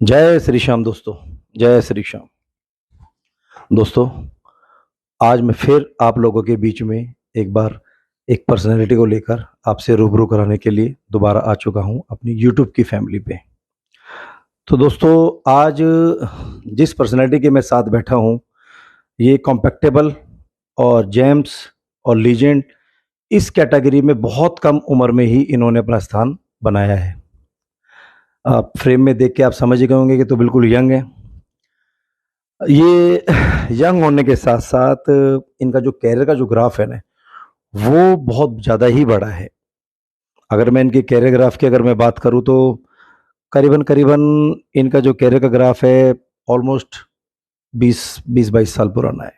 जय श्री श्याम दोस्तों। जय श्री श्याम दोस्तों। आज मैं फिर आप लोगों के बीच में एक बार एक पर्सनैलिटी को लेकर आपसे रूबरू कराने के लिए दोबारा आ चुका हूं अपनी यूट्यूब की फैमिली पे। तो दोस्तों, आज जिस पर्सनैलिटी के मैं साथ बैठा हूं, ये कॉम्पैक्टेबल और जेम्स और लीजेंड इस कैटेगरी में बहुत कम उम्र में ही इन्होंने अपना स्थान बनाया है। आप फ्रेम में देख के आप समझ गए होंगे कि तो बिल्कुल यंग है। ये यंग होने के साथ साथ इनका जो कैरियर का जो ग्राफ है ना, वो बहुत ज़्यादा ही बड़ा है। अगर मैं इनके कैरियर ग्राफ की अगर मैं बात करूँ तो करीबन करीबन इनका जो कैरियर का ग्राफ है ऑलमोस्ट 20-22 साल पुराना है।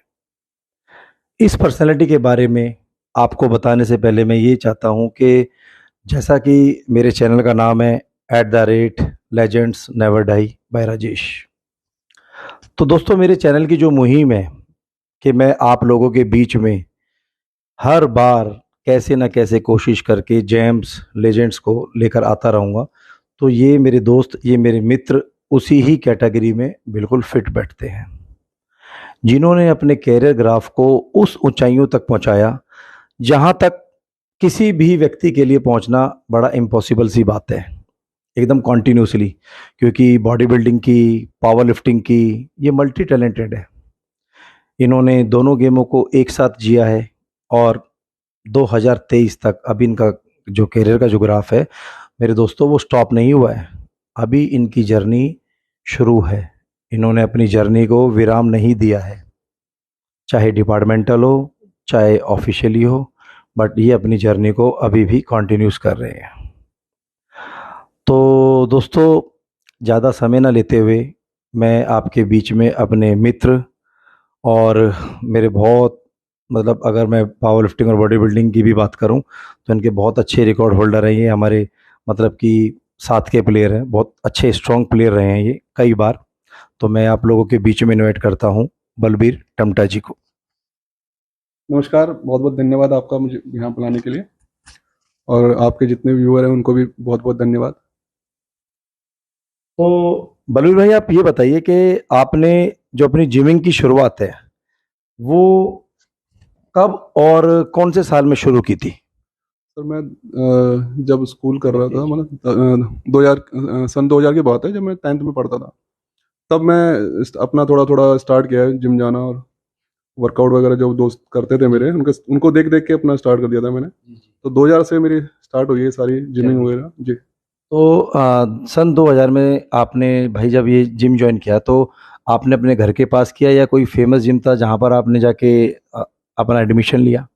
इस पर्सनैलिटी के बारे में आपको बताने से पहले मैं ये चाहता हूँ कि जैसा कि मेरे चैनल का नाम है @legends never die by Rajesh. तो दोस्तों, मेरे चैनल की जो मुहिम है कि मैं आप लोगों के बीच में हर बार कैसे न कैसे कोशिश करके जेम्स लेजेंड्स को लेकर आता रहूँगा, तो ये मेरे दोस्त, ये मेरे मित्र उसी ही कैटेगरी में बिल्कुल फिट बैठते हैं, जिन्होंने अपने कैरियर ग्राफ को उस ऊंचाइयों तक पहुंचाया जहां तक किसी भी व्यक्ति के लिए पहुंचना बड़ा इम्पॉसिबल सी बात है, एकदम कॉन्टिन्यूसली। क्योंकि बॉडी बिल्डिंग की, पावर लिफ्टिंग की, ये मल्टी टैलेंटेड है। इन्होंने दोनों गेमों को एक साथ जिया है और 2023 तक अभी इनका जो करियर का जो ग्राफ है मेरे दोस्तों, वो स्टॉप नहीं हुआ है। अभी इनकी जर्नी शुरू है। इन्होंने अपनी जर्नी को विराम नहीं दिया है, चाहे डिपार्टमेंटल हो चाहे ऑफिशियली हो, बट ये अपनी जर्नी को अभी भी कंटिन्यूस कर रहे हैं। तो दोस्तों, ज़्यादा समय ना लेते हुए मैं आपके बीच में अपने मित्र और मेरे बहुत, मतलब अगर मैं पावर लिफ्टिंग और बॉडी बिल्डिंग की भी बात करूं तो इनके बहुत अच्छे रिकॉर्ड होल्डर हैं ये हमारे, मतलब कि साथ के प्लेयर हैं, बहुत अच्छे स्ट्रॉन्ग प्लेयर रहे हैं ये कई बार। तो मैं आप लोगों के बीच में इनवाइट करता हूं बलबीर टमटा जी को। नमस्कार, बहुत बहुत धन्यवाद आपका मुझे यहाँ बुलाने के लिए। और आपके जितने व्यूअर हैं उनको भी बहुत बहुत धन्यवाद। तो बलबीर भाई, आप ये बताइए कि आपने जो अपनी जिमिंग की शुरुआत है वो कब और कौन से साल में शुरू की थी? सर मैं जब स्कूल कर रहा था, मतलब 2000 सन 2000 की बात है, जब मैं 10th में पढ़ता था। तब मैं अपना थोड़ा थोड़ा स्टार्ट किया है जिम जाना, और वर्कआउट वगैरह जो दोस्त करते थे मेरे, उनके उनको देख देख के अपना स्टार्ट कर दिया था मैंने। तो 2000 से मेरी स्टार्ट हुई है सारी जिमिंग वगैरह जी। तो सन 2000 में आपने भाई जब ये जिम ज्वाइन किया तो आपने अपने घर के पास किया या कोई फेमस जिम था जहाँ पर आपने जाके अपना एडमिशन लिया?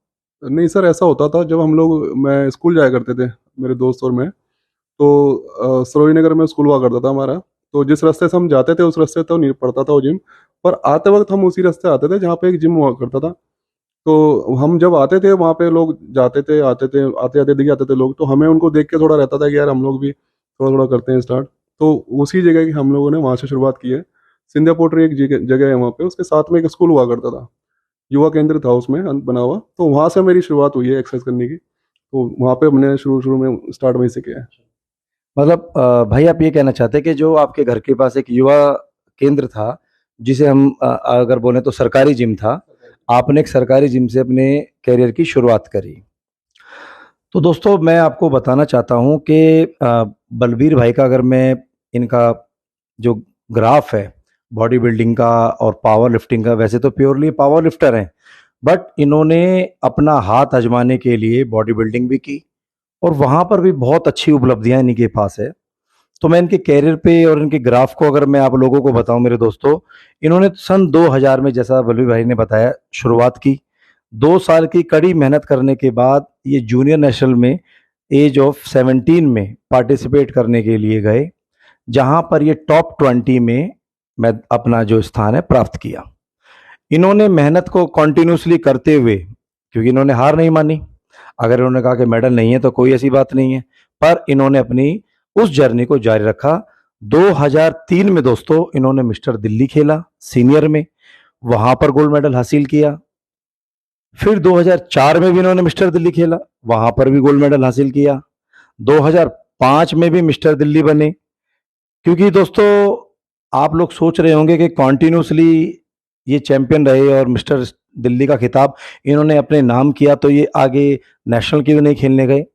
नहीं सर, ऐसा होता था जब हम लोग, मैं स्कूल जाया करते थे मेरे दोस्त और मैं। तो सरोज नगर में स्कूल हुआ करता था हमारा। तो जिस रास्ते से हम जाते थे उस रास्ते तो नहीं पड़ता था वो जिम, पर आते वक्त हम उसी रास्ते आते थे जहाँ पे एक जिम हुआ करता था। तो हम जब आते थे वहाँ पे लोग जाते थे, आते थे, आते आते दिख जाते थे लोग, तो हमें उनको देख के थोड़ा रहता था कि यार हम लोग भी थोड़ा थोड़ा करते हैं स्टार्ट। तो उसी जगह की हम लोगों ने वहाँ से शुरुआत की है। सिंधिया पोट्री एक जगह जगह है वहाँ पे, उसके साथ में एक स्कूल हुआ करता था, युवा केंद्र था उसमें बना हुआ। तो वहाँ से मेरी शुरुआत हुई है एक्सरसाइज करने की। तो वहाँ पे हमने शुरू शुरू में स्टार्ट वहीं से किया है। मतलब भाई, आप ये कहना चाहते हैं कि जो आपके घर के पास एक युवा केंद्र था, जिसे हम अगर बोले तो सरकारी जिम था, आपने एक सरकारी जिम से अपने करियर की शुरुआत करी। तो दोस्तों, मैं आपको बताना चाहता हूँ कि बलबीर भाई का अगर मैं इनका जो ग्राफ है बॉडी बिल्डिंग का और पावर लिफ्टिंग का, वैसे तो प्योरली पावर लिफ्टर हैं, बट इन्होंने अपना हाथ आजमाने के लिए बॉडी बिल्डिंग भी की और वहाँ पर भी बहुत अच्छी उपलब्धियाँ इनके पास है। तो मैं इनके कैरियर पे और इनके ग्राफ को अगर मैं आप लोगों को बताऊं मेरे दोस्तों, इन्होंने सन 2000 में, जैसा बलबीर भाई ने बताया, शुरुआत की। 2 साल की कड़ी मेहनत करने के बाद ये जूनियर नेशनल में एज ऑफ 17 में पार्टिसिपेट करने के लिए गए, जहां पर ये टॉप 20 में मैं अपना जो स्थान है प्राप्त किया। इन्होंने मेहनत को कॉन्टिन्यूसली करते हुए, क्योंकि इन्होंने हार नहीं मानी। अगर इन्होंने कहा कि मेडल नहीं है तो कोई ऐसी बात नहीं है, पर इन्होंने अपनी उस जर्नी को जारी रखा। 2003 में दोस्तों इन्होंने मिस्टर दिल्ली खेला सीनियर में, वहां पर गोल्ड मेडल हासिल किया। फिर 2004 में भी इन्होंने मिस्टर दिल्ली खेला, वहां पर भी गोल्ड मेडल हासिल किया। 2005 में भी मिस्टर दिल्ली बने। क्योंकि दोस्तों आप लोग सोच रहे होंगे कि कॉन्टिन्यूसली ये चैंपियन रहे और मिस्टर दिल्ली का खिताब इन्होंने अपने नाम किया, तो ये आगे नेशनल क्यों नहीं खेलने गए?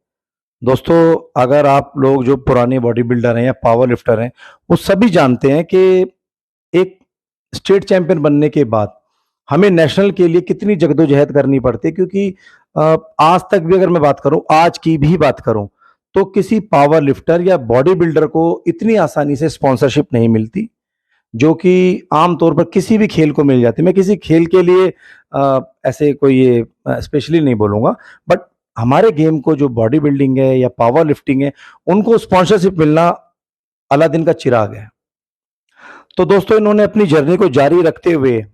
दोस्तों, अगर आप लोग जो पुराने बॉडी बिल्डर हैं या पावर लिफ्टर हैं, वो सभी जानते हैं कि एक स्टेट चैंपियन बनने के बाद हमें नेशनल के लिए कितनी जद्दोजहद करनी पड़ती है, क्योंकि आज तक भी अगर मैं बात करूं, आज की भी बात करूं, तो किसी पावर लिफ्टर या बॉडी बिल्डर को इतनी आसानी से स्पॉन्सरशिप नहीं मिलती जो कि आमतौर पर किसी भी खेल को मिल जाती है। मैं किसी खेल के लिए ऐसे कोई ये स्पेशली नहीं बोलूंगा, बट हमारे गेम को जो बॉडी बिल्डिंग है या पावर लिफ्टिंग है, उनको स्पॉन्सरशिप मिलना अलादीन का चिराग है। तो दोस्तों, इन्होंने अपनी जर्नी को जारी रखते हुए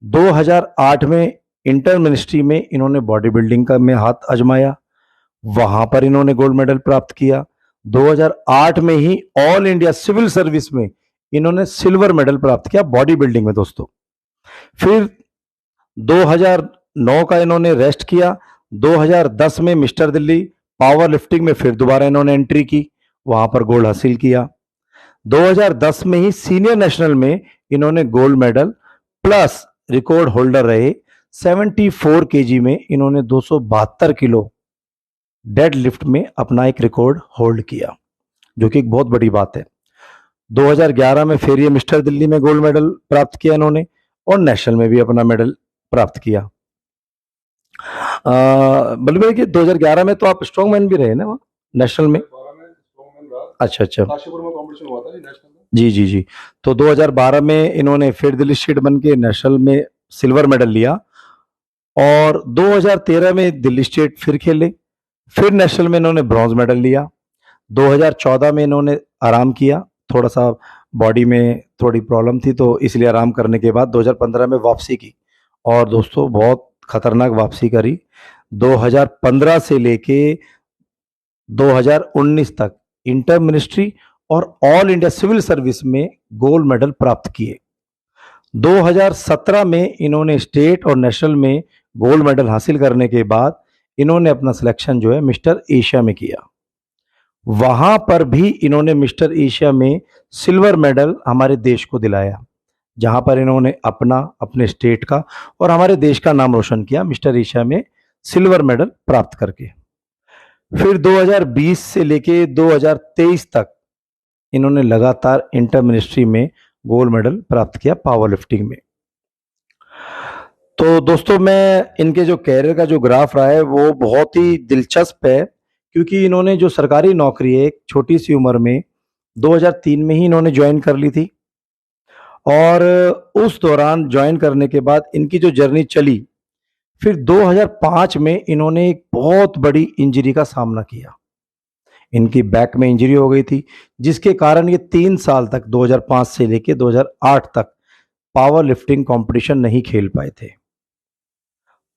2008 में इंटर मिनिस्ट्री में इन्होंने बॉडी बिल्डिंग का में हाथ आजमाया, वहां पर इन्होंने गोल्ड मेडल प्राप्त किया। 2008 में ही ऑल इंडिया सिविल सर्विस में इन्होंने सिल्वर मेडल प्राप्त किया बॉडी बिल्डिंग में दोस्तों। फिर 2009 का इन्होंने रेस्ट किया। 2010 में मिस्टर दिल्ली पावर लिफ्टिंग में फिर दोबारा इन्होंने एंट्री की, वहां पर गोल्ड हासिल किया। 2010 में ही सीनियर नेशनल में इन्होंने gold medal plus record holder रहे। 74 केजी में इन्होंने 272 किलो डेड लिफ्ट में अपना एक रिकॉर्ड होल्ड किया, जो कि एक बहुत बड़ी बात है। 2011 में फिर ये मिस्टर दिल्ली में गोल्ड मेडल प्राप्त किया इन्होंने, और नेशनल में भी अपना मेडल प्राप्त किया। बल्कि कि 2011 में तो आप स्ट्रॉन्ग मैन भी रहे ना वहाँ नेशनल में? 2012 में स्ट्रॉन्गमैन रहा। अच्छा अच्छा, काशीपुर में कंपटीशन हुआ था नेशनल में। जी जी जी। तो 2012 में इन्होंने फिर दिल्ली स्टेट बन के नेशनल में सिल्वर मेडल लिया, और 2013 में दिल्ली स्टेट फिर खेले, फिर नेशनल में इन्होंने ब्रॉन्ज मेडल लिया। 2014 में इन्होंने आराम किया, थोड़ा सा बॉडी में थोड़ी प्रॉब्लम थी तो इसलिए आराम करने के बाद 2015 में वापसी की, और दोस्तों बहुत खतरनाक वापसी करी। 2015 से लेके 2019 तक इंटर मिनिस्ट्री और ऑल इंडिया सिविल सर्विस में गोल्ड मेडल प्राप्त किए। 2017 में इन्होंने स्टेट और नेशनल में गोल्ड मेडल हासिल करने के बाद इन्होंने अपना सिलेक्शन जो है मिस्टर एशिया में किया। वहां पर भी इन्होंने मिस्टर एशिया में सिल्वर मेडल हमारे देश को दिलाया, जहां पर इन्होंने अपना, अपने स्टेट का और हमारे देश का नाम रोशन किया मिस्टर एशिया में सिल्वर मेडल प्राप्त करके। फिर 2020 से लेके 2023 तक इन्होंने लगातार इंटर मिनिस्ट्री में गोल्ड मेडल प्राप्त किया पावर लिफ्टिंग में। तो दोस्तों, मैं इनके जो कैरियर का जो ग्राफ रहा है वो बहुत ही दिलचस्प है, क्योंकि इन्होंने जो सरकारी नौकरी है एक छोटी सी उम्र में 2003 में ही इन्होंने ज्वाइन कर ली थी, और उस दौरान ज्वाइन करने के बाद इनकी जो जर्नी चली, फिर 2005 में इन्होंने एक बहुत बड़ी इंजरी का सामना किया। इनकी बैक में इंजरी हो गई थी, जिसके कारण ये 3 साल तक 2005 से लेके 2008 तक पावर लिफ्टिंग कंपटीशन नहीं खेल पाए थे।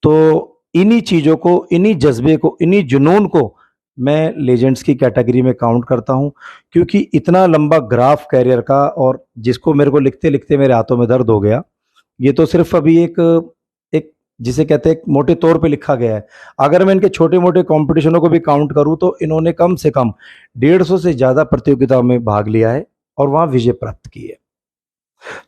तो इन्हीं चीज़ों को, इन्हीं जज्बे को, इन्हीं जुनून को मैं लेजेंड्स की कैटेगरी में काउंट करता हूं, क्योंकि इतना लंबा ग्राफ कैरियर का, और जिसको मेरे को लिखते लिखते मेरे हाथों में दर्द हो गया। ये तो सिर्फ अभी एक एक जिसे कहते हैं एक मोटे तौर पे लिखा गया है। अगर मैं इनके छोटे मोटे कंपटीशनों को भी काउंट करूं तो इन्होंने कम से कम 150 से ज़्यादा प्रतियोगिताओं में भाग लिया है और वहां विजय प्राप्त की है।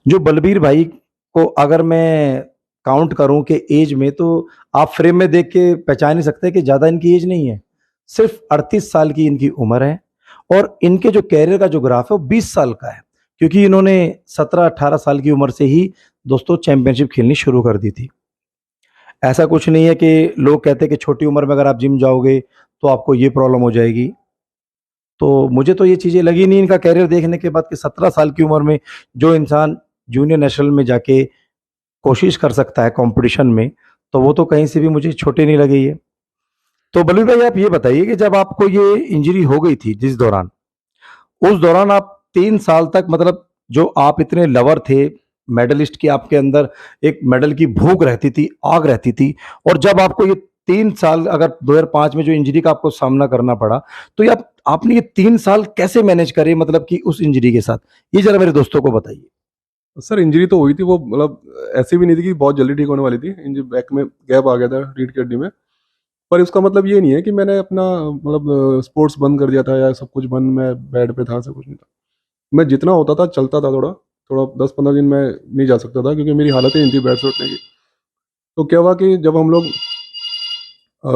जो बलबीर भाई को अगर मैं काउंट करूं कि एज में, तो आप फ्रेम में देख के पहचान नहीं सकते कि ज़्यादा इनकी एज नहीं है, सिर्फ 38 साल की इनकी उम्र है। और इनके जो कैरियर का जो ग्राफ है वो 20 साल का है, क्योंकि इन्होंने 17-18 साल की उम्र से ही दोस्तों चैंपियनशिप खेलनी शुरू कर दी थी। ऐसा कुछ नहीं है कि लोग कहते हैं कि छोटी उम्र में अगर आप जिम जाओगे तो आपको ये प्रॉब्लम हो जाएगी। तो मुझे तो ये चीज़ें लगी नहीं इनका कैरियर देखने के बाद कि 17 साल की उम्र में जो इंसान जूनियर नेशनल में जाके कोशिश कर सकता है कंपटीशन में, तो वो तो कहीं से भी मुझे छोटे नहीं लगे ये। तो बलवीर भाई, आप ये बताइए कि जब आपको ये इंजरी हो गई थी जिस दौरान, उस दौरान आप 3 साल तक, मतलब जो आप इतने लवर थे मेडलिस्ट की, आपके अंदर एक मेडल की भूख रहती थी, आग रहती थी, और जब आपको ये 3 साल, अगर 2005 में जो इंजरी का आपको सामना करना पड़ा, तो ये आपने ये 3 साल कैसे मैनेज करे, मतलब कि उस इंजरी के साथ, ये जरा मेरे दोस्तों को बताइए। सर इंजरी तो हुई थी, वो मतलब ऐसी भी नहीं थी कि बहुत जल्दी ठीक होने वाली थी। इंजरी बैक में गैप आ गया था रीढ़ की हड्डी में। पर इसका मतलब ये नहीं है कि मैंने अपना मतलब स्पोर्ट्स बंद कर दिया था या सब कुछ बंद, मैं बेड पे था, सब कुछ नहीं था। मैं जितना होता था चलता था थोड़ा, थोड़ा 10-15 दिन मैं नहीं जा सकता था क्योंकि मेरी हालत ही नहीं थी बेड से उठने की। तो क्या हुआ कि जब हम लोग अ,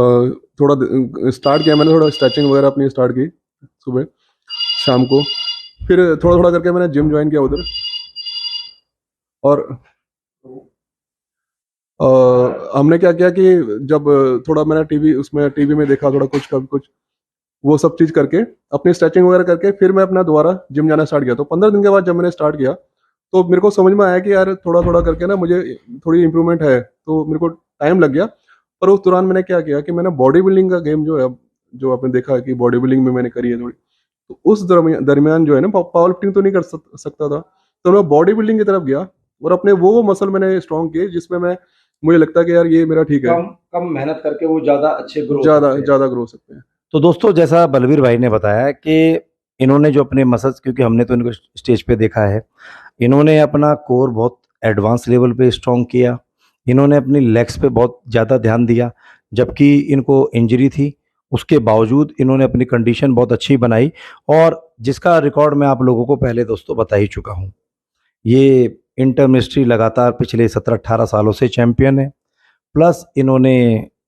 थोड़ा स्टार्ट किया, मैंने थोड़ा स्ट्रेचिंग वगैरह अपनी स्टार्ट की सुबह शाम को, फिर थोड़ा थोड़ा करके मैंने जिम ज्वाइन किया उधर। और हमने क्या किया कि जब थोड़ा मैंने टीवी में देखा थोड़ा कुछ कभी कुछ, वो सब चीज़ करके अपनी स्ट्रेचिंग वगैरह करके फिर मैं अपना दोबारा जिम जाना स्टार्ट किया। तो 15 दिन के बाद जब मैंने स्टार्ट किया तो मेरे को समझ में आया कि यार थोड़ा थोड़ा करके ना मुझे थोड़ी इंप्रूवमेंट है, तो मेरे को टाइम लग गया। पर उस दौरान मैंने क्या किया कि मैंने बॉडी बिल्डिंग का गेम जो है, जो आपने देखा है कि बॉडी बिल्डिंग में मैंने करी है थोड़ी, तो उस दरमियान जो है ना, पावर लिफ्टिंग तो नहीं कर सकता था, तो मैं बॉडी बिल्डिंग की तरफ गया और अपने वो मसल मैंने स्ट्रॉन्ग किए जिसमें मैं मुझे लगता है कि यार ये मेरा ठीक है, कम कम मेहनत करके वो ज़्यादा अच्छे ग्रो हो ज़्यादा सकते हैं। ज़्यादा ग्रो हो सकते हैं। तो दोस्तों जैसा बलवीर भाई ने बताया कि इन्होंने जो अपने मसल्स, क्योंकि हमने तो इनको स्टेज पे देखा है, इन्होंने अपना कोर बहुत एडवांस लेवल पे स्ट्रॉन्ग किया। इन्होंने अपनी लेग्स पे बहुत ज़्यादा ध्यान दिया, जबकि इनको इंजरी थी, उसके बावजूद इन्होंने अपनी कंडीशन बहुत अच्छी बनाई, और जिसका रिकॉर्ड मैं आप लोगों को पहले दोस्तों बता ही चुका हूँ। ये इंटर मिनिस्ट्री लगातार पिछले 17-18 सालों से चैंपियन है। प्लस इन्होंने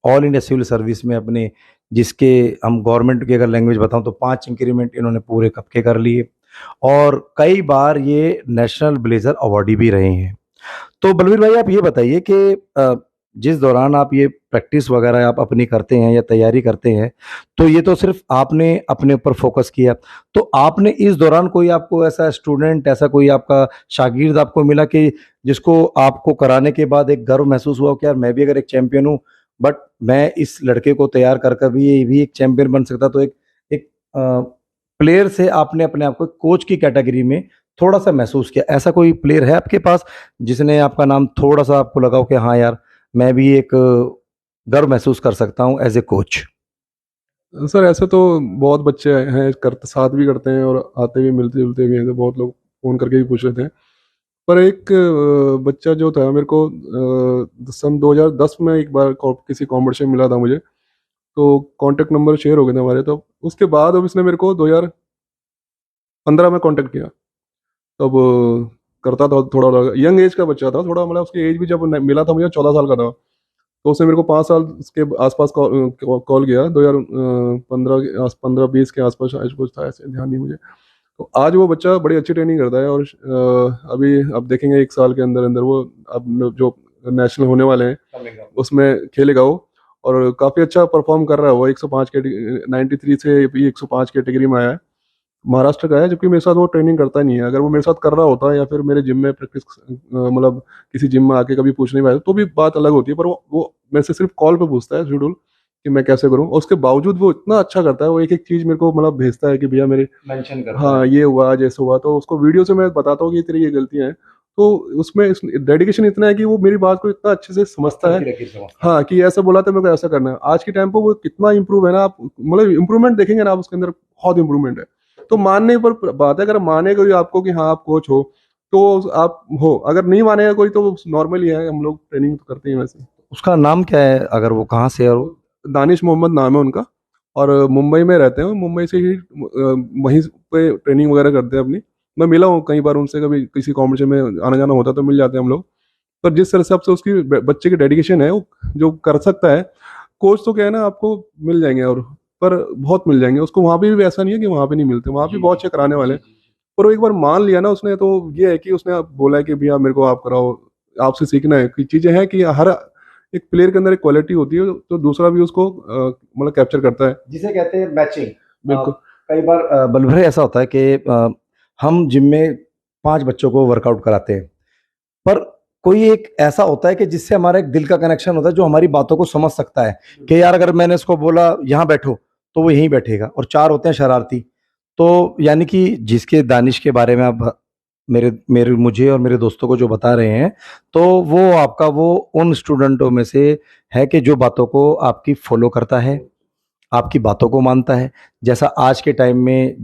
ऑल इंडिया सिविल सर्विस में अपने, जिसके हम गवर्नमेंट की अगर लैंग्वेज बताऊं तो 5 इंक्रीमेंट इन्होंने पूरे कब के कर लिए, और कई बार ये नेशनल ब्लेजर अवार्डी भी रहे हैं। तो बलवीर भाई आप ये बताइए कि जिस दौरान आप ये प्रैक्टिस वगैरह आप अपनी करते हैं या तैयारी करते हैं, तो ये तो सिर्फ आपने अपने ऊपर फोकस किया, तो आपने इस दौरान कोई आपको ऐसा स्टूडेंट, ऐसा कोई आपका शागिर्द आपको मिला कि जिसको आपको कराने के बाद एक गर्व महसूस हुआ कि यार मैं भी अगर एक चैंपियन हूँ, बट मैं इस लड़के को तैयार कर कर भी ये भी एक चैंपियन बन सकता, तो एक एक प्लेयर से आपने अपने आप को कोच की कैटेगरी में थोड़ा सा महसूस किया, ऐसा कोई प्लेयर है आपके पास जिसने आपका नाम थोड़ा सा आपको लगा हो कि हाँ यार मैं भी एक गर्व महसूस कर सकता हूँ एज ए कोच? सर ऐसे तो बहुत बच्चे हैं, करते साथ भी करते हैं और आते भी मिलते जुलते भी हैं, तो बहुत लोग फ़ोन करके भी पूछ रहे थे। पर एक बच्चा जो था मेरे को सन 2010 में एक बार किसी कॉम्पिटिशन मिला था मुझे, तो कांटेक्ट नंबर शेयर हो गए थे हमारे। तो उसके बाद अब इसने मेरे को 2015 में कांटेक्ट किया। तब करता था थोड़ा यंग एज का बच्चा था थोड़ा, मतलब उसकी एज भी जब मिला था मुझे 14 साल का था। तो उसने मेरे को 5 साल के आसपास कॉल किया, 2015 के 15-20 के आसपास शायद कुछ था, ऐसे ध्यान नहीं मुझे। तो आज वो बच्चा बड़ी अच्छी ट्रेनिंग करता है और अभी अब देखेंगे 1 साल के अंदर अंदर वो अब जो नेशनल होने वाले हैं उसमें खेलेगा वो, और काफ़ी अच्छा परफॉर्म कर रहा है वो। 105 के 93 से भी 105 कैटेगरी में आया है, महाराष्ट्र का है। जबकि मेरे साथ वो ट्रेनिंग करता नहीं है। अगर वो मेरे साथ कर रहा होता या फिर मेरे जिम में प्रैक्टिस मतलब किसी जिम में आके कभी पूछने भी आया तो भी बात अलग होती है, पर वो मेरे से सिर्फ कॉल पे पूछता है शेड्यूल कि मैं कैसे करूं, और उसके बावजूद वो इतना अच्छा करता है, वो एक एक चीज़ मेरे को मतलब भेजता है कि भैया मेरे मेंशन करता हाँ है। ये हुआ आज ऐसे हुआ, तो उसको वीडियो से मैं बताता हूँ कि ये तेरी ये गलतियाँ हैं। तो उसमें डेडिकेशन इतना है कि वो मेरी बात को इतना अच्छे से समझता है। हाँ कि ऐसा बोला तो मेरे को ऐसा करना है। आज के टाइम पे वो कितना इंप्रूव है ना, आप मतलब इंप्रूवमेंट देखेंगे ना आप उसके अंदर, बहुत इंप्रूवमेंट है। तो मानने पर बात है, अगर माने कोई आपको कि हाँ आप कोच हो तो आप हो, अगर नहीं मानेगा कोई तो नॉर्मली है, हम लोग ट्रेनिंग तो करते ही हैं वैसे। उसका नाम क्या है, अगर वो कहाँ से है और दानिश मोहम्मद नाम है उनका, और मुंबई में रहते हैं। मुंबई से ही वहीं पे ट्रेनिंग वगैरह करते हैं अपनी। मैं मिला हूँ कई बार उनसे, कभी किसी कॉम्पिटिशन में आना जाना होता है तो मिल जाते हैं हम लोग। पर जिस हिसाब से उसकी बच्चे की डेडिकेशन है, वो जो कर सकता है, कोच तो क्या है ना आपको मिल जाएंगे, और पर बहुत मिल जाएंगे उसको। वहाँ पे भी ऐसा नहीं है कि वहाँ पे नहीं मिलते, वहाँ भी बहुत अच्छे कराने वाले हैं। पर वो एक बार मान लिया ना उसने, तो ये है कि उसने बोला है कि भैया मेरे को आप कराओ, आपसे सीखना है। कि चीज़ें हैं कि हर एक प्लेयर के अंदर एक क्वालिटी होती है, तो दूसरा भी उसको मतलब कैप्चर करता है। जिसे कहते हैं मैचिंग। बिल्कुल। कई बार बलभरे ऐसा होता है कि हम जिम में 5 बच्चों को वर्कआउट कराते हैं, पर कोई एक ऐसा होता है कि जिससे हमारा एक दिल का कनेक्शन होता है, जो हमारी बातों को समझ सकता है कि यार अगर मैंने इसको बोला यहाँ बैठो तो वो यहीं बैठेगा, और 4 होते हैं शरारती। तो यानी कि जिसके दानिश के बारे में आप मेरे मेरे मुझे और मेरे दोस्तों को जो बता रहे हैं, तो वो आपका वो उन स्टूडेंटों में से है कि जो बातों को आपकी फॉलो करता है, आपकी बातों को मानता है। जैसा आज के टाइम में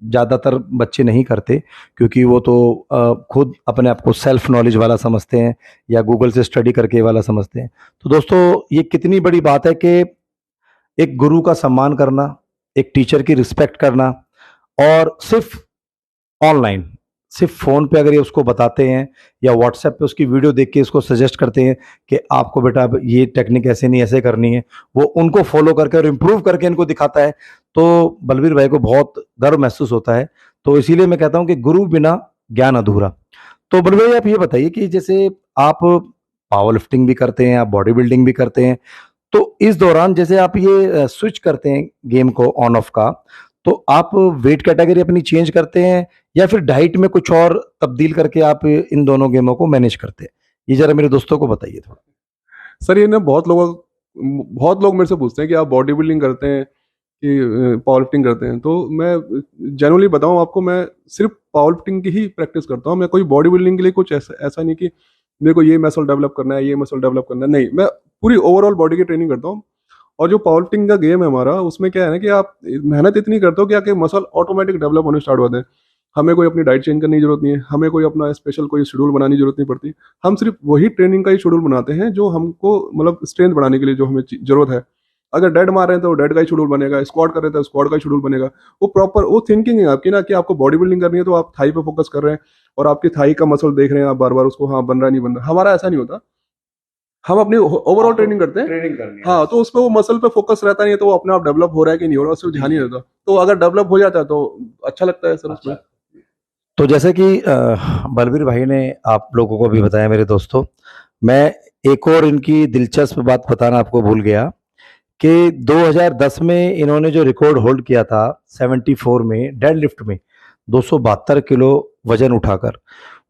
ज़्यादातर बच्चे नहीं करते, क्योंकि वो तो खुद अपने आप को सेल्फ नॉलेज वाला समझते हैं या गूगल से स्टडी करके वाला समझते हैं। तो दोस्तों ये कितनी बड़ी बात है कि एक गुरु का सम्मान करना, एक टीचर की रिस्पेक्ट करना, और सिर्फ ऑनलाइन, सिर्फ फ़ोन पे अगर ये उसको बताते हैं या व्हाट्सएप पे उसकी वीडियो देख के इसको सजेस्ट करते हैं कि आपको बेटा अब ये टेक्निक ऐसे नहीं ऐसे करनी है, वो उनको फॉलो करके और इम्प्रूव करके इनको दिखाता है, तो बलवीर भाई को बहुत गर्व महसूस होता है। तो इसीलिए मैं कहता हूँ कि गुरु बिना ज्ञान अधूरा। तो बलवीर भाई आप ये बताइए कि जैसे आप पावर लिफ्टिंग भी करते हैं, आप बॉडी बिल्डिंग भी करते हैं, तो इस दौरान जैसे आप ये स्विच करते हैं गेम को ऑन ऑफ का, तो आप वेट कैटेगरी अपनी चेंज करते हैं या फिर डाइट में कुछ और तब्दील करके आप इन दोनों गेमों को मैनेज करते हैं? ये ज़रा मेरे दोस्तों को बताइए थोड़ा। सर ये ना बहुत लोग मेरे से पूछते हैं कि आप बॉडी बिल्डिंग करते हैं कि पावर लिफ्टिंग करते हैं, तो मैं जनरली बताऊं आपको, मैं सिर्फ पावर लिफ्टिंग की ही प्रैक्टिस करता हूं। मैं कोई बॉडी बिल्डिंग के लिए कुछ ऐसा नहीं कि मेरे को ये मसल डेवलप करना है, ये मसल डेवलप करना है, नहीं, मैं पूरी ओवरऑल बॉडी की ट्रेनिंग करता हूँ। और जो पावर लिफ्टिंग का गेम है हमारा, उसमें क्या है ना कि आप मेहनत इतनी करते हो कि आपके मसल ऑटोमेटिक डेवलप होने स्टार्ट होते हैं। हमें कोई अपनी डाइट चेंज करने की जरूरत नहीं है, हमें कोई अपना स्पेशल कोई शेड्यूल बनाने की जरूरत नहीं पड़ती। हम सिर्फ वही ट्रेनिंग का ही शेड्यूल बनाते हैं जो हमको मतलब स्ट्रेंथ बढ़ाने के लिए जो हमें जरूरत है। अगर डेड मार रहे हैं तो डेड का ही शेड्यूल बनेगा, स्क्वाट कर रहे हैं तो स्क्वाट का ही शेड्यूल बनेगा। वो प्रॉपर वो थिंकिंग है आपकी ना कि आपको बॉडी बिल्डिंग करनी है तो आप थाई पे फोकस कर रहे हैं और आपकी थाई का मसल देख रहे हैं आप बार बार उसको, हाँ बन रहा है नहीं बन रहा। हमारा ऐसा नहीं होता, हम अपनी ओवरऑल ट्रेनिंग करते हैं। ट्रेनिंग करनी है हाँ, बस। तो उसपे वो मसल पे फोकस रहता नहीं है, तो वो अपने आप डेवलप हो रहा है कि नहीं हो रहा, उससे ध्यान ही नहीं रहता। तो अगर डेवलप हो जाता है तो अच्छा लगता है सर उसमें। तो जैसे कि बलवीर भाई ने आप लोगों को भी बताया मेरे दोस्तों, मैं एक और इनकी दिलचस्प बात बताना आपको भूल गया कि 2010 में इन्होंने जो रिकॉर्ड होल्ड किया था 74 में डेडलिफ्ट में 272 किलो वजन उठाकर,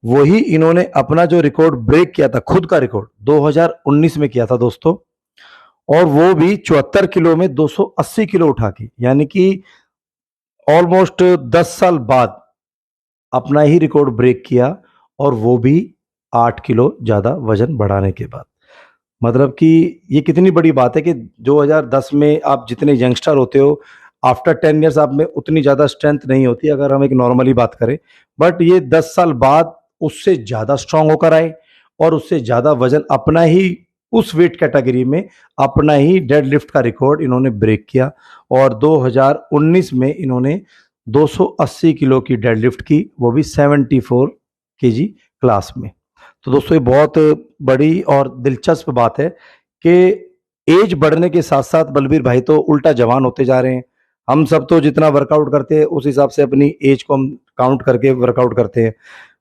वही इन्होंने अपना जो रिकॉर्ड ब्रेक किया था, खुद का रिकॉर्ड 2019 में किया था दोस्तों, और वो भी 74 किलो में 280 किलो उठा के, यानी कि ऑलमोस्ट 10 साल बाद अपना ही रिकॉर्ड ब्रेक किया, और वो भी 8 किलो ज़्यादा वजन बढ़ाने के बाद। मतलब कि ये कितनी बड़ी बात है कि 2010 में आप जितने यंगस्टर होते हो, आफ्टर 10 इयर्स आप में उतनी ज़्यादा स्ट्रेंथ नहीं होती अगर हम एक नॉर्मली बात करें, बट ये 10 साल बाद उससे ज़्यादा स्ट्रांग होकर आए और उससे ज़्यादा वजन अपना ही उस वेट कैटेगरी में अपना ही डेड लिफ्ट का रिकॉर्ड इन्होंने ब्रेक किया, और 2019 में इन्होंने 280 किलो की डेड लिफ्ट की, वो भी 74 केजी क्लास में। तो दोस्तों ये बहुत बड़ी और दिलचस्प बात है कि एज बढ़ने के साथ साथ बलबीर भाई तो उल्टा जवान होते जा रहे हैं। हम सब तो जितना वर्कआउट करते हैं उस हिसाब से अपनी एज को हम काउंट करके वर्कआउट करते हैं,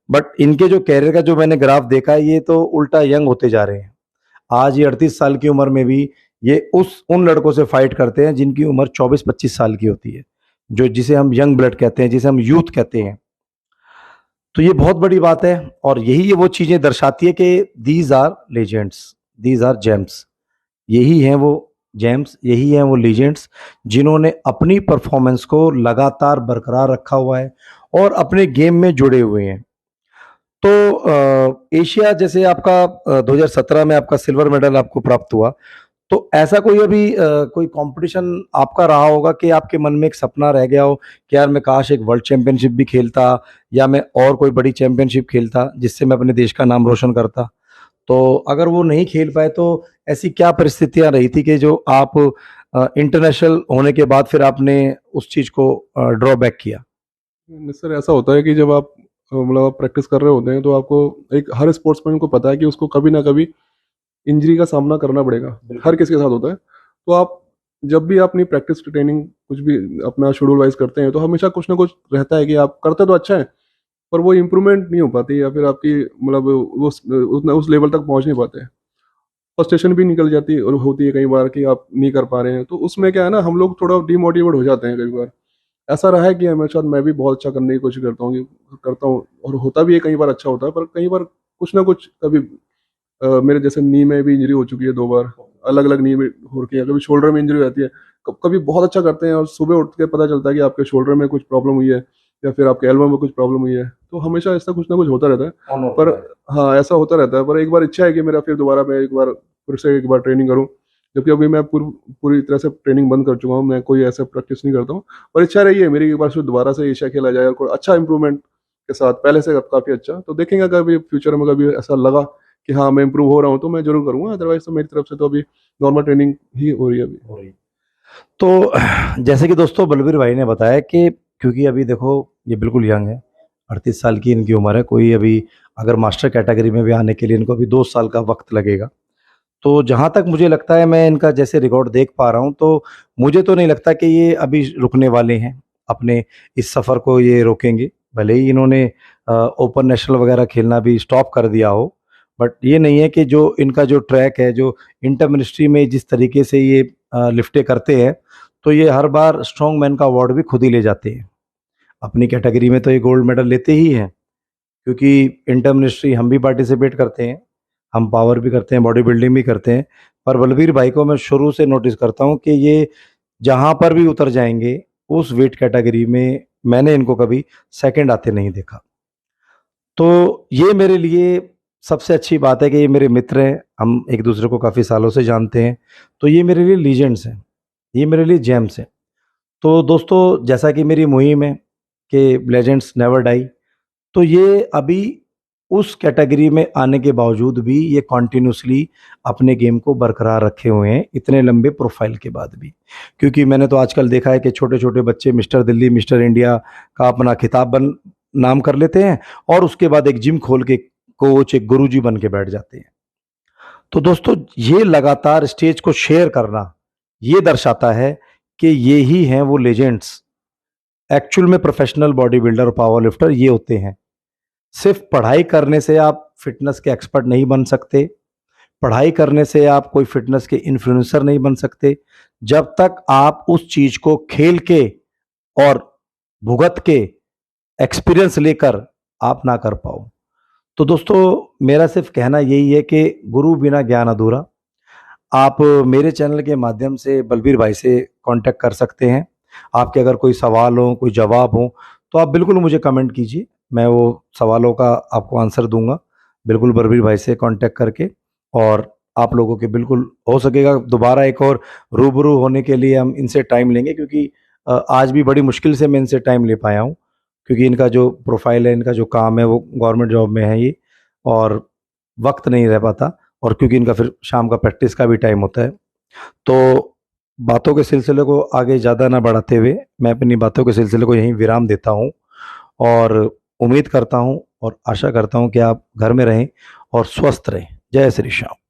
बट इनके जो कैरियर का जो मैंने ग्राफ देखा है, ये तो उल्टा यंग होते जा रहे हैं। आज ये 38 साल की उम्र में भी ये उन लड़कों से फाइट करते हैं जिनकी उम्र 24-25 साल की होती है, जो जिसे हम यंग ब्लड कहते हैं, जिसे हम यूथ कहते हैं। तो ये बहुत बड़ी बात है, और यही ये वो चीजें दर्शाती है कि these are legends, these are gems. यही हैं वो जेम्स, यही हैं वो लीजेंड्स जिन्होंने अपनी परफॉर्मेंस को लगातार बरकरार रखा हुआ है और अपने गेम में जुड़े हुए हैं। तो एशिया जैसे आपका 2017 में आपका सिल्वर मेडल आपको प्राप्त हुआ, तो ऐसा कोई अभी कोई कंपटीशन आपका रहा होगा कि आपके मन में एक सपना रह गया हो कि यार मैं काश एक वर्ल्ड चैंपियनशिप भी खेलता, या मैं और कोई बड़ी चैंपियनशिप खेलता जिससे मैं अपने देश का नाम रोशन करता? तो अगर वो नहीं खेल पाए तो ऐसी क्या परिस्थितियां रही थी कि जो आप इंटरनेशनल होने के बाद फिर आपने उस चीज को ड्रॉ बैक किया? सर ऐसा होता है कि जब आप मतलब आप प्रैक्टिस कर रहे होते हैं तो आपको एक हर स्पोर्ट्समैन को पता है कि उसको कभी ना कभी इंजरी का सामना करना पड़ेगा, हर किसी के साथ होता है। तो आप जब भी अपनी प्रैक्टिस ट्रेनिंग कुछ भी अपना शेड्यूल वाइज करते हैं तो हमेशा कुछ ना कुछ रहता है कि आप करते तो अच्छा है पर वो इम्प्रूवमेंट नहीं हो पाती, या फिर आपकी मतलब वो उतना उस लेवल तक पहुंच नहीं पाते। फ्रस्ट्रेशन भी निकल जाती है और होती है कई बार कि आप नहीं कर पा रहे हैं, तो उसमें क्या है ना, हम लोग थोड़ा डिमोटिवेट हो जाते हैं कई बार। ऐसा रहा है कि हमेशा मैं भी बहुत अच्छा करने की कोशिश करता हूँ और होता भी है, कई बार अच्छा होता है, पर कई बार कुछ ना कुछ कभी मेरे जैसे नी में भी इंजरी हो चुकी है 2 बार, अलग अलग नी में हो रखी है, कभी शोल्डर में इंजरी हो जाती है। कभी बहुत अच्छा करते हैं और सुबह उठ के पता चलता है कि आपके शोल्डर में कुछ प्रॉब्लम हुई है या फिर आपके एल्बो में कुछ प्रॉब्लम हुई है। तो हमेशा ऐसा कुछ ना कुछ होता रहता है। पर हाँ, ऐसा होता रहता है, पर एक बार इच्छा है कि मेरा फिर दोबारा मैं एक बार फिर से एक बार ट्रेनिंग करूँ, जबकि अभी मैं पूरी तरह से ट्रेनिंग बंद कर चुका हूँ, मैं कोई ऐसा प्रैक्टिस नहीं करता हूँ। पर इच्छा रही है मेरी एक बार फिर दोबारा से एशिया खेला जाए और कोई अच्छा इंप्रूवमेंट के साथ, पहले से काफ़ी अच्छा। तो देखेंगे कभी फ्यूचर में कभी ऐसा लगा कि हाँ मैं इंप्रूव हो रहा हूँ तो मैं जरूर करूँगा, अदरवाइज तो मेरी तरफ से तो अभी नॉर्मल ट्रेनिंग ही हो रही है अभी। तो जैसे कि दोस्तों बलबीर भाई ने बताया कि क्योंकि अभी देखो ये बिल्कुल यंग है, 38 साल की इनकी उम्र है। कोई अभी अगर मास्टर कैटेगरी में भी आने के लिए इनको अभी 2 साल का वक्त लगेगा। तो जहाँ तक मुझे लगता है, मैं इनका जैसे रिकॉर्ड देख पा रहा हूँ, तो मुझे तो नहीं लगता कि ये अभी रुकने वाले हैं, अपने इस सफ़र को ये रोकेंगे। भले ही इन्होंने ओपन नेशनल वगैरह खेलना भी स्टॉप कर दिया हो, बट ये नहीं है कि जो इनका जो ट्रैक है, जो इंटर मिनिस्ट्री में जिस तरीके से ये लिफ्टें करते हैं, तो ये हर बार स्ट्रॉन्ग मैन का अवार्ड भी खुद ही ले जाते हैं। अपनी कैटेगरी में तो ये गोल्ड मेडल लेते ही हैं, क्योंकि इंटर मिनिस्ट्री हम भी पार्टिसिपेट करते हैं, हम पावर भी करते हैं, बॉडी बिल्डिंग भी करते हैं। पर बलवीर भाई को मैं शुरू से नोटिस करता हूँ कि ये जहाँ पर भी उतर जाएंगे, उस वेट कैटेगरी में मैंने इनको कभी सेकंड आते नहीं देखा। तो ये मेरे लिए सबसे अच्छी बात है कि ये मेरे मित्र हैं, हम एक दूसरे को काफ़ी सालों से जानते हैं, तो ये मेरे लिए लीजेंड्स हैं, ये मेरे लिए जेम्स हैं। तो दोस्तों, जैसा कि मेरी मुहिम है कि लेजेंड्स नेवर डाई, तो ये अभी उस कैटेगरी में आने के बावजूद भी ये कॉन्टिन्यूसली अपने गेम को बरकरार रखे हुए हैं, इतने लंबे प्रोफाइल के बाद भी। क्योंकि मैंने तो आजकल देखा है कि छोटे-छोटे बच्चे मिस्टर दिल्ली, मिस्टर इंडिया का अपना खिताब बन नाम कर लेते हैं, और उसके बाद एक जिम खोल के कोच, एक गुरुजी बन के बैठ जाते हैं। तो दोस्तों, ये लगातार स्टेज को शेयर करना, ये दर्शाता है कि ये ही हैं वो लेजेंड्स। एक्चुअल में प्रोफेशनल बॉडी बिल्डर और पावर लिफ्टर ये होते हैं। सिर्फ पढ़ाई करने से आप फिटनेस के एक्सपर्ट नहीं बन सकते, पढ़ाई करने से आप कोई फिटनेस के इन्फ्लुएंसर नहीं बन सकते, जब तक आप उस चीज को खेल के और भुगत के एक्सपीरियंस लेकर आप ना कर पाओ। तो दोस्तों, मेरा सिर्फ कहना यही है कि गुरु बिना ज्ञान अधूरा। आप मेरे चैनल के माध्यम से बलबीर भाई से कांटेक्ट कर सकते हैं। आपके अगर कोई सवाल हो, कोई जवाब हो, तो आप बिल्कुल मुझे कमेंट कीजिए, मैं वो सवालों का आपको आंसर दूंगा, बिल्कुल बलबीर भाई से कांटेक्ट करके। और आप लोगों के बिल्कुल हो सकेगा दोबारा एक और रूबरू होने के लिए हम इनसे टाइम लेंगे, क्योंकि आज भी बड़ी मुश्किल से मैं इनसे टाइम ले पाया हूँ, क्योंकि इनका जो प्रोफाइल है, इनका जो काम है, वो गवर्नमेंट जॉब में है ये, और वक्त नहीं रह पाता, और क्योंकि इनका फिर शाम का प्रैक्टिस का भी टाइम होता है। तो बातों के सिलसिले को आगे ज़्यादा ना बढ़ाते हुए मैं अपनी बातों के सिलसिले को यहीं विराम देता हूँ, और उम्मीद करता हूँ और आशा करता हूँ कि आप घर में रहें और स्वस्थ रहें। जय श्री श्याम।